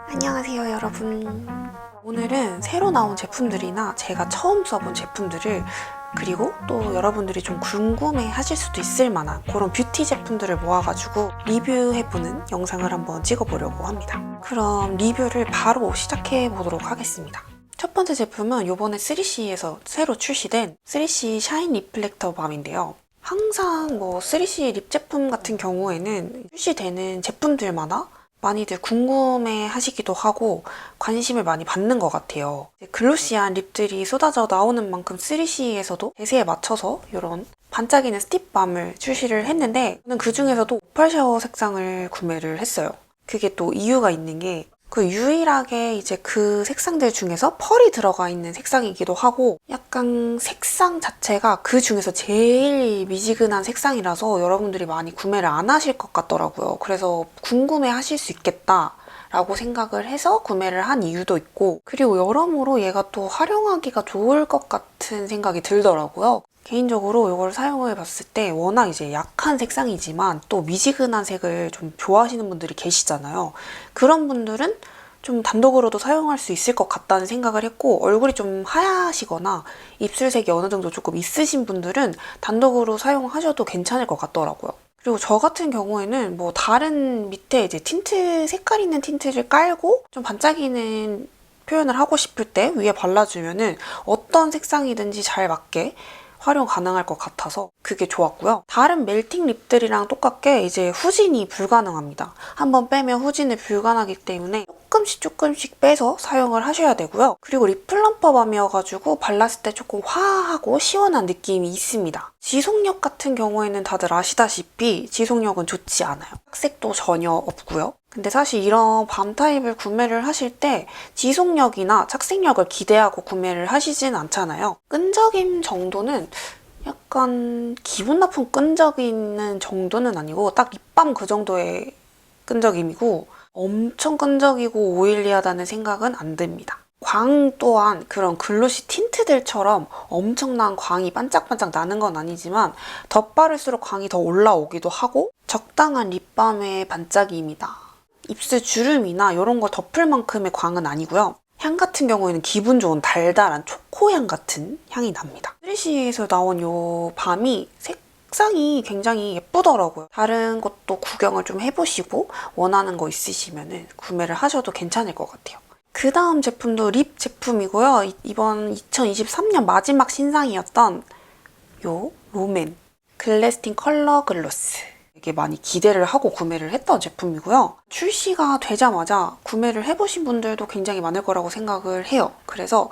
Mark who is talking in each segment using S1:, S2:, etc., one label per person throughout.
S1: 안녕하세요 여러분. 오늘은 새로 나온 제품들이나 제가 처음 써본 제품들을, 그리고 또 여러분들이 좀 궁금해 하실 수도 있을 만한 그런 뷰티 제품들을 모아가지고 리뷰해보는 영상을 한번 찍어보려고 합니다. 그럼 리뷰를 바로 시작해보도록 하겠습니다. 첫 번째 제품은 이번에 3CE에서 새로 출시된 3CE 샤인 리플렉터 밤인데요. 항상 3CE 립 제품 같은 경우에는 출시되는 제품들마다 많이들 궁금해 하시기도 하고 관심을 많이 받는 것 같아요. 글로시한 립들이 쏟아져 나오는 만큼 3CE에서도 대세에 맞춰서 이런 반짝이는 스틱밤을 출시를 했는데, 저는 그 중에서도 오팔 샤워 색상을 구매를 했어요. 그게 또 이유가 있는 게, 유일하게 이제 그 색상들 중에서 펄이 들어가 있는 색상이기도 하고, 약간 색상 자체가 그 중에서 제일 미지근한 색상이라서 여러분들이 많이 구매를 안 하실 것 같더라고요. 그래서 궁금해 하실 수 있겠다 라고 생각을 해서 구매를 한 이유도 있고, 그리고 여러모로 얘가 또 활용하기가 좋을 것 같은 생각이 들더라고요. 개인적으로 이걸 사용해 봤을 때 워낙 이제 약한 색상이지만 또 미지근한 색을 좀 좋아하시는 분들이 계시잖아요. 그런 분들은 좀 단독으로도 사용할 수 있을 것 같다는 생각을 했고, 얼굴이 좀 하얗시거나 입술색이 어느 정도 조금 있으신 분들은 단독으로 사용하셔도 괜찮을 것 같더라고요. 그리고 저 같은 경우에는 다른 밑에 이제 틴트, 색깔 있는 틴트를 깔고 좀 반짝이는 표현을 하고 싶을 때 위에 발라주면은 어떤 색상이든지 잘 맞게 활용 가능할 것 같아서 그게 좋았고요. 다른 멜팅 립들이랑 똑같게 이제 후진이 불가능합니다. 한번 빼면 후진이 불가능하기 때문에 조금씩 빼서 사용을 하셔야 되고요. 그리고 립 플럼퍼 밤이어가지고 발랐을 때 조금 화하고 시원한 느낌이 있습니다. 지속력 같은 경우에는 다들 아시다시피 지속력은 좋지 않아요. 착색도 전혀 없고요. 근데 사실 이런 밤 타입을 구매를 하실 때 지속력이나 착색력을 기대하고 구매를 하시진 않잖아요. 끈적임 정도는 약간 기분 나쁜 끈적이는 정도는 아니고 딱 립밤 그 정도의 끈적임이고, 엄청 끈적이고 오일리하다는 생각은 안 듭니다. 광 또한 그런 글로시 틴트들처럼 엄청난 광이 반짝반짝 나는 건 아니지만 덧바를수록 광이 더 올라오기도 하고 적당한 립밤의 반짝임이다. 입술 주름이나 이런 걸 덮을 만큼의 광은 아니고요. 향 같은 경우에는 기분 좋은 달달한 초코향 같은 향이 납니다. 3CE에서 나온 이 밤이 색상이 굉장히 예쁘더라고요. 다른 것도 구경을 좀 해보시고 원하는 거 있으시면 구매를 하셔도 괜찮을 것 같아요. 그 다음 제품도 립 제품이고요. 이번 2023년 마지막 신상이었던 요 롬앤 글래스팅 컬러 글로스. 되게 많이 기대를 하고 구매를 했던 제품이고요. 출시가 되자마자 구매를 해보신 분들도 굉장히 많을 거라고 생각을 해요. 그래서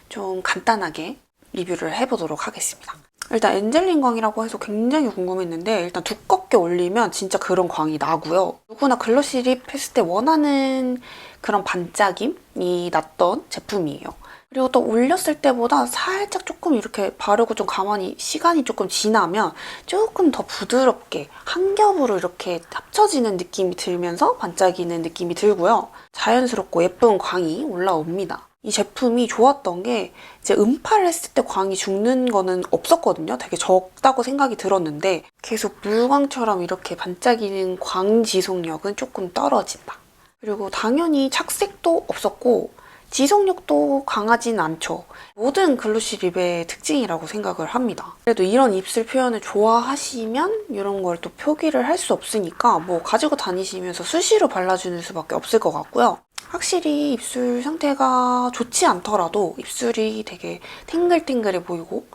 S1: 좀 간단하게 리뷰를 해보도록 하겠습니다. 일단 엔젤린 광이라고 해서 굉장히 궁금했는데, 일단 두껍게 올리면 진짜 그런 광이 나고요. 누구나 글로시 립 했을 때 원하는 그런 반짝임이 났던 제품이에요. 그리고 또 올렸을 때보다 살짝 조금 이렇게 바르고 좀 가만히 시간이 조금 지나면 조금 더 부드럽게 한 겹으로 이렇게 합쳐지는 느낌이 들면서 반짝이는 느낌이 들고요. 자연스럽고 예쁜 광이 올라옵니다. 이 제품이 좋았던 게 이제 음파를 했을 때 광이 죽는 거는 없었거든요. 되게 적다고 생각이 들었는데 계속 물광처럼 이렇게 반짝이는 광 지속력은 조금 떨어진다. 그리고 당연히 착색도 없었고 지속력도 강하진 않죠. 모든 글로시 립의 특징이라고 생각을 합니다. 그래도 이런 입술 표현을 좋아하시면 이런 걸 또 표기를 할 수 없으니까 가지고 다니시면서 수시로 발라주는 수밖에 없을 것 같고요. 확실히 입술 상태가 좋지 않더라도 입술이 되게 탱글탱글해 보이고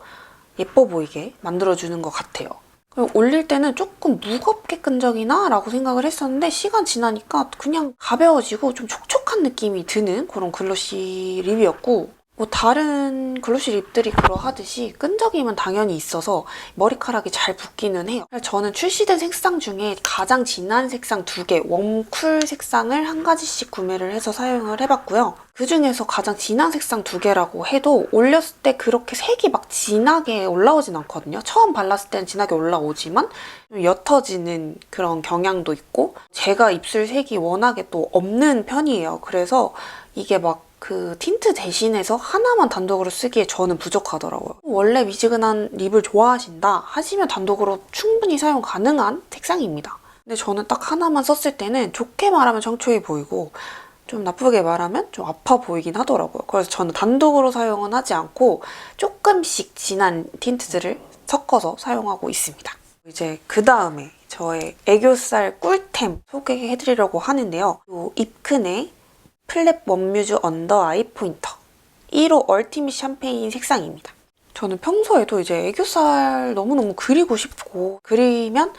S1: 예뻐 보이게 만들어주는 것 같아요. 그리고 올릴 때는 조금 무겁게 끈적이나? 라고 생각을 했었는데 시간 지나니까 그냥 가벼워지고 좀 촉촉한 느낌이 드는 그런 글로시 립이었고, 다른 글로시 립들이 그러하듯이 끈적임은 당연히 있어서 머리카락이 잘 붙기는 해요. 저는 출시된 색상 중에 가장 진한 색상 2개, 웜쿨 색상을 한 가지씩 구매를 해서 사용을 해봤고요. 그 중에서 가장 진한 색상 2개라고 해도 올렸을 때 그렇게 색이 막 진하게 올라오진 않거든요. 처음 발랐을 때는 진하게 올라오지만 옅어지는 그런 경향도 있고, 제가 입술 색이 워낙에 또 없는 편이에요. 그래서 이게 그 틴트 대신해서 하나만 단독으로 쓰기에 저는 부족하더라고요. 원래 미지근한 립을 좋아하신다 하시면 단독으로 충분히 사용 가능한 색상입니다. 근데 저는 딱 하나만 썼을 때는 좋게 말하면 청초해 보이고 좀 나쁘게 말하면 좀 아파 보이긴 하더라고요. 그래서 저는 단독으로 사용은 하지 않고 조금씩 진한 틴트들을 섞어서 사용하고 있습니다. 이제 그 다음에 저의 애교살 꿀템 소개해드리려고 하는데요. 이 입큰의 플랫 웜뮤즈 언더 아이 포인터 1호 얼티밋 샴페인 색상입니다. 저는 평소에도 이제 애교살 너무너무 그리고 싶고 그리면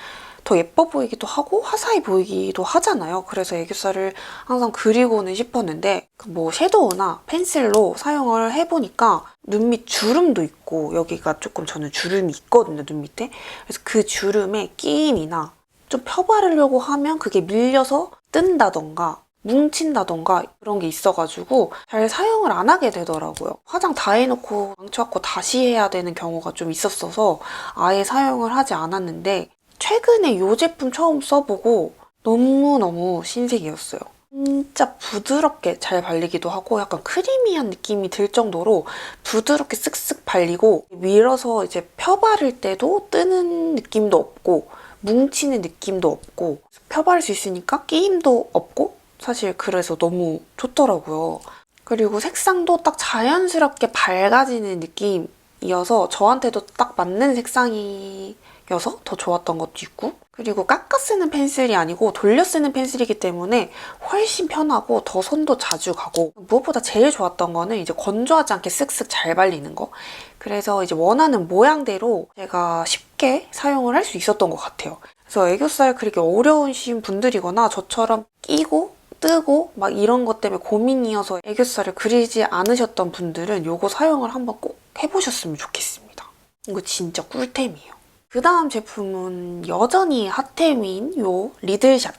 S1: 더 예뻐 보이기도 하고 화사해 보이기도 하잖아요. 그래서 애교살을 항상 그리고는 싶었는데 뭐 섀도우나 펜슬로 사용을 해보니까 눈 밑 주름도 있고 여기가 조금 저는 주름이 있거든요, 눈 밑에. 그래서 그 주름에 끼임이나 좀 펴바르려고 하면 그게 밀려서 뜬다던가 뭉친다던가 그런 게 있어가지고 잘 사용을 안 하게 되더라고요. 화장 다 해놓고 망쳐갖고 다시 해야 되는 경우가 좀 있었어서 아예 사용을 하지 않았는데 최근에 이 제품 처음 써보고 너무너무 신세계였어요. 진짜 부드럽게 잘 발리기도 하고 약간 크리미한 느낌이 들 정도로 부드럽게 쓱쓱 발리고 밀어서 이제 펴바를 때도 뜨는 느낌도 없고 뭉치는 느낌도 없고 펴바를 수 있으니까 끼임도 없고 사실 그래서 너무 좋더라고요. 그리고 색상도 딱 자연스럽게 밝아지는 느낌이어서 저한테도 딱 맞는 색상이어서 더 좋았던 것도 있고 그리고 깎아 쓰는 펜슬이 아니고 돌려 쓰는 펜슬이기 때문에 훨씬 편하고 더 손도 자주 가고 무엇보다 제일 좋았던 거는 이제 건조하지 않게 쓱쓱 잘 발리는 거. 그래서 이제 원하는 모양대로 제가 쉽게 사용을 할 수 있었던 것 같아요. 그래서 애교살 그리기 어려우신 분들이거나 저처럼 끼고 뜨고 막 이런 것 때문에 고민이어서 애교살을 그리지 않으셨던 분들은 이거 사용을 한번 꼭 해보셨으면 좋겠습니다. 이거 진짜 꿀템이에요. 그 다음 제품은 여전히 핫템인 요 리들샵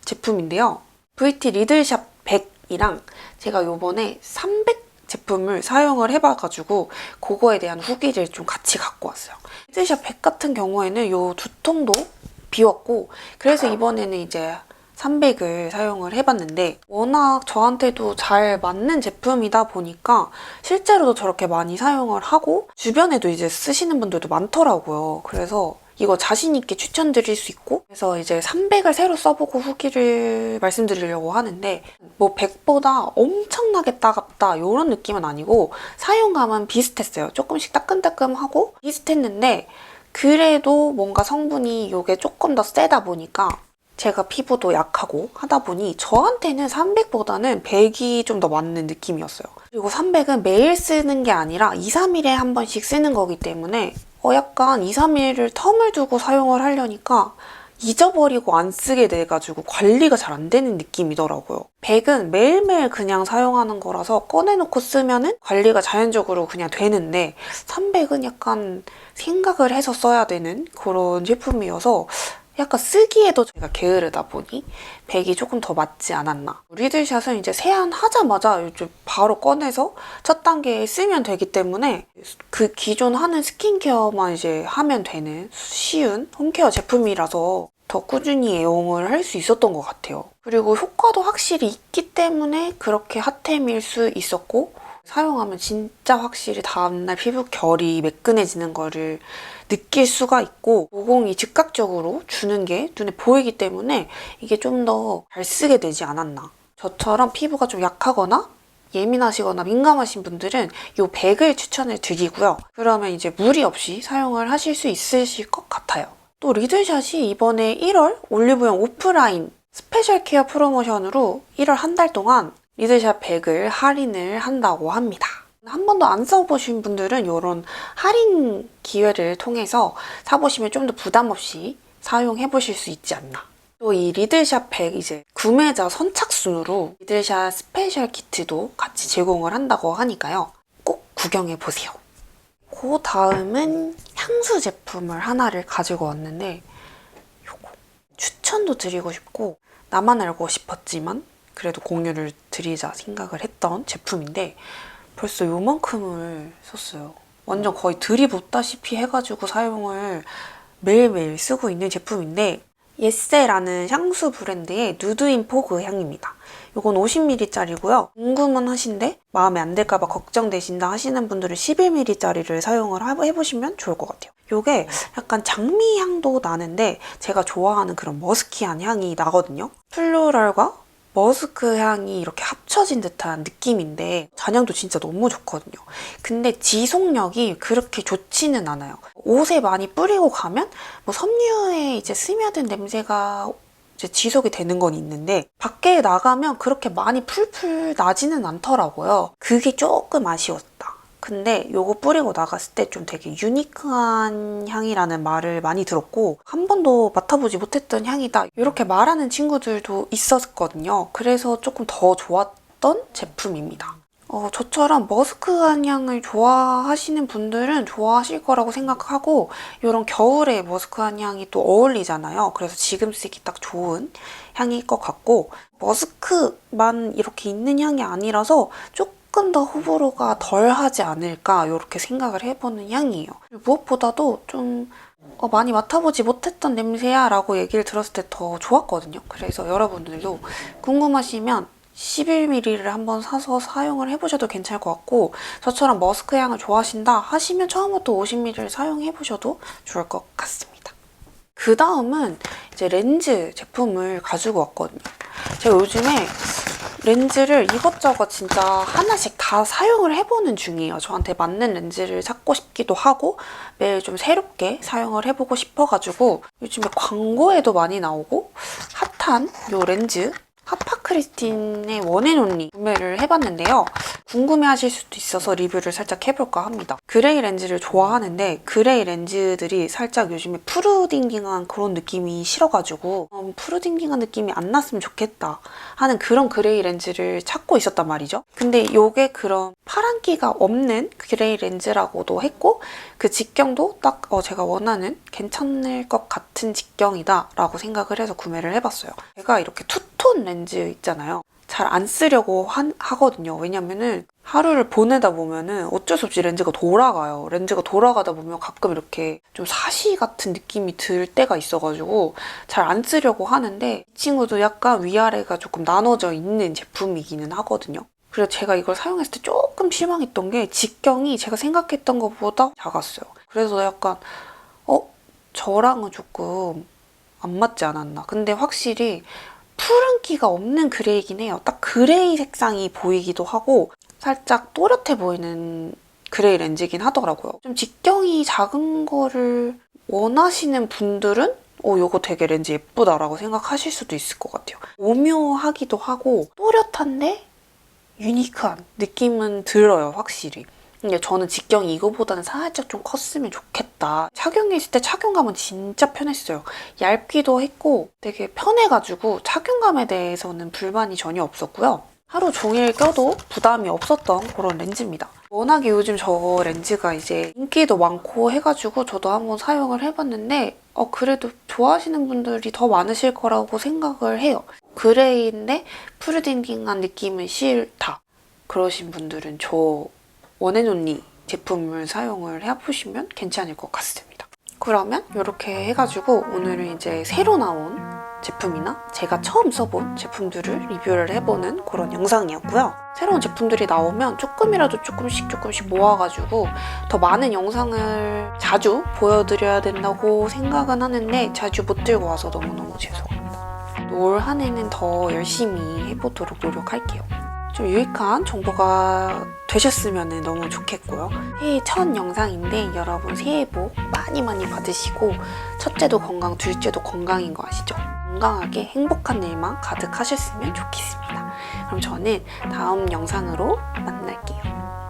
S1: 제품인데요. VT 리들샵 100이랑 제가 요번에 300 제품을 사용을 해봐가지고 그거에 대한 후기를 좀 같이 갖고 왔어요. 리들샵 100 같은 경우에는 요 두통도 비웠고 그래서 이번에는 이제 300을 사용을 해봤는데 워낙 저한테도 잘 맞는 제품이다 보니까 실제로도 저렇게 많이 사용을 하고 주변에도 이제 쓰시는 분들도 많더라고요. 그래서 이거 자신 있게 추천드릴 수 있고 그래서 이제 300을 새로 써보고 후기를 말씀드리려고 하는데 뭐 100보다 엄청나게 따갑다 이런 느낌은 아니고 사용감은 비슷했어요. 조금씩 따끔따끔하고 비슷했는데 그래도 뭔가 성분이 이게 조금 더 세다 보니까 제가 피부도 약하고 하다 보니 저한테는 300보다는 100이 좀 더 맞는 느낌이었어요. 그리고 300은 매일 쓰는 게 아니라 2, 3일에 한 번씩 쓰는 거기 때문에 약간 2, 3일을 텀을 두고 사용을 하려니까 잊어버리고 안 쓰게 돼가지고 관리가 잘 안 되는 느낌이더라고요. 100은 매일매일 그냥 사용하는 거라서 꺼내놓고 쓰면은 관리가 자연적으로 그냥 되는데 300은 약간 생각을 해서 써야 되는 그런 제품이어서 약간 쓰기에도 제가 게으르다 보니 100이 조금 더 맞지 않았나. 리들샷은 이제 세안하자마자 이제 바로 꺼내서 첫 단계에 쓰면 되기 때문에 그 기존 하는 스킨케어만 이제 하면 되는 쉬운 홈케어 제품이라서 더 꾸준히 애용을 할 수 있었던 것 같아요. 그리고 효과도 확실히 있기 때문에 그렇게 핫템일 수 있었고 사용하면 진짜 확실히 다음날 피부 결이 매끈해지는 거를 느낄 수가 있고 모공이 즉각적으로 주는 게 눈에 보이기 때문에 이게 좀 더 잘 쓰게 되지 않았나. 저처럼 피부가 좀 약하거나 예민하시거나 민감하신 분들은 이 100을 추천을 드리고요. 그러면 이제 무리 없이 사용을 하실 수 있으실 것 같아요. 또 리들샷이 이번에 1월 올리브영 오프라인 스페셜 케어 프로모션으로 1월 한 달 동안 리들샷 100을 할인을 한다고 합니다. 한 번도 안 써보신 분들은 이런 할인 기회를 통해서 사보시면 좀 더 부담 없이 사용해 보실 수 있지 않나. 또 이 리들샷 100 이제 구매자 선착순으로 리들샷 스페셜 키트도 같이 제공을 한다고 하니까요. 꼭 구경해 보세요. 그 다음은 향수 제품을 하나를 가지고 왔는데 요거 추천도 드리고 싶고 나만 알고 싶었지만 그래도 공유를 드리자 생각을 했던 제품인데 벌써 요만큼을 썼어요. 완전 거의 들이붓다시피 해가지고 사용을 매일매일 쓰고 있는 제품인데 예세라는 향수 브랜드의 누드인 포그 향입니다. 이건 50ml짜리고요. 궁금은 하신데 마음에 안 들까봐 걱정되신다 하시는 분들은 11ml짜리를 사용을 해보시면 좋을 것 같아요. 이게 약간 장미 향도 나는데 제가 좋아하는 그런 머스키한 향이 나거든요. 플로럴과 머스크 향이 이렇게 합쳐진 듯한 느낌인데 잔향도 진짜 너무 좋거든요. 근데 지속력이 그렇게 좋지는 않아요. 옷에 많이 뿌리고 가면 뭐 섬유에 이제 스며든 냄새가 이제 지속이 되는 건 있는데 밖에 나가면 그렇게 많이 풀풀 나지는 않더라고요. 그게 조금 아쉬웠다. 근데 요거 뿌리고 나갔을 때 좀 되게 유니크한 향이라는 말을 많이 들었고 한 번도 맡아보지 못했던 향이다 이렇게 말하는 친구들도 있었거든요. 그래서 조금 더 좋았던 제품입니다. 저처럼 머스크한 향을 좋아하시는 분들은 좋아하실 거라고 생각하고 이런 겨울에 머스크한 향이 또 어울리잖아요. 그래서 지금 쓰기 딱 좋은 향일 것 같고 머스크만 이렇게 있는 향이 아니라서 조금 더 호불호가 덜 하지 않을까 이렇게 생각을 해보는 향이에요. 무엇보다도 좀 많이 맡아보지 못했던 냄새야 라고 얘기를 들었을 때 더 좋았거든요. 그래서 여러분들도 궁금하시면 11ml를 한번 사서 사용을 해보셔도 괜찮을 것 같고 저처럼 머스크 향을 좋아하신다 하시면 처음부터 50ml를 사용해보셔도 좋을 것 같습니다. 그 다음은 이제 렌즈 제품을 가지고 왔거든요. 제가 요즘에 렌즈를 이것저것 진짜 하나씩 다 사용을 해보는 중이에요. 저한테 맞는 렌즈를 찾고 싶기도 하고 매일 좀 새롭게 사용을 해보고 싶어가지고 요즘에 광고에도 많이 나오고 핫한 요 렌즈 하파크리스틴의 원앤온리 구매를 해봤는데요. 궁금해하실 수도 있어서 리뷰를 살짝 해볼까 합니다. 그레이 렌즈를 좋아하는데 그레이 렌즈들이 살짝 요즘에 푸르딩딩한 그런 느낌이 싫어가지고 푸르딩딩한 느낌이 안 났으면 좋겠다 하는 그런 그레이 렌즈를 찾고 있었단 말이죠. 근데 이게 그런 파란기가 없는 그레이 렌즈라고도 했고 그 직경도 딱 제가 원하는 괜찮을 것 같은 직경이다 라고 생각을 해서 구매를 해봤어요. 제가 이렇게 투톤 렌즈 있잖아요. 잘 안 쓰려고 하거든요. 왜냐면은 하루를 보내다 보면은 어쩔 수 없이 렌즈가 돌아가요. 렌즈가 돌아가다 보면 가끔 이렇게 좀 사시 같은 느낌이 들 때가 있어가지고 잘 안 쓰려고 하는데 이 친구도 약간 위아래가 조금 나눠져 있는 제품이기는 하거든요. 그래서 제가 이걸 사용했을 때 조금 실망했던 게 직경이 제가 생각했던 것보다 작았어요. 그래서 약간 저랑은 조금 안 맞지 않았나. 근데 확실히 푸른기가 없는 그레이긴 해요. 딱 그레이 색상이 보이기도 하고 살짝 또렷해 보이는 그레이 렌즈긴 하더라고요. 좀 직경이 작은 거를 원하시는 분들은 이거 되게 렌즈 예쁘다라고 생각하실 수도 있을 것 같아요. 오묘하기도 하고 또렷한데 유니크한 느낌은 들어요, 확실히. 근데 저는 직경이 이거보다는 살짝 좀 컸으면 좋겠다. 착용했을 때 착용감은 진짜 편했어요. 얇기도 했고 되게 편해가지고 착용감에 대해서는 불만이 전혀 없었고요. 하루 종일 껴도 부담이 없었던 그런 렌즈입니다. 워낙에 요즘 저 렌즈가 이제 인기도 많고 해가지고 저도 한번 사용을 해봤는데 그래도 좋아하시는 분들이 더 많으실 거라고 생각을 해요. 그레이인데 푸르딩딩한 느낌은 싫다. 그러신 분들은 저 원앤온리 제품을 사용을 해보시면 괜찮을 것 같습니다. 그러면 이렇게 해가지고 오늘은 이제 새로 나온 제품이나 제가 처음 써본 제품들을 리뷰를 해보는 그런 영상이었고요. 새로운 제품들이 나오면 조금이라도 조금씩 모아가지고 더 많은 영상을 자주 보여드려야 된다고 생각은 하는데 자주 못 들고 와서 너무너무 죄송합니다. 올 한 해는 더 열심히 해보도록 노력할게요. 좀 유익한 정보가 되셨으면 너무 좋겠고요. 새해 첫 영상인데 여러분 새해 복 많이 받으시고 첫째도 건강, 둘째도 건강인 거 아시죠? 건강하게 행복한 일만 가득하셨으면 좋겠습니다. 그럼 저는 다음 영상으로 만날게요.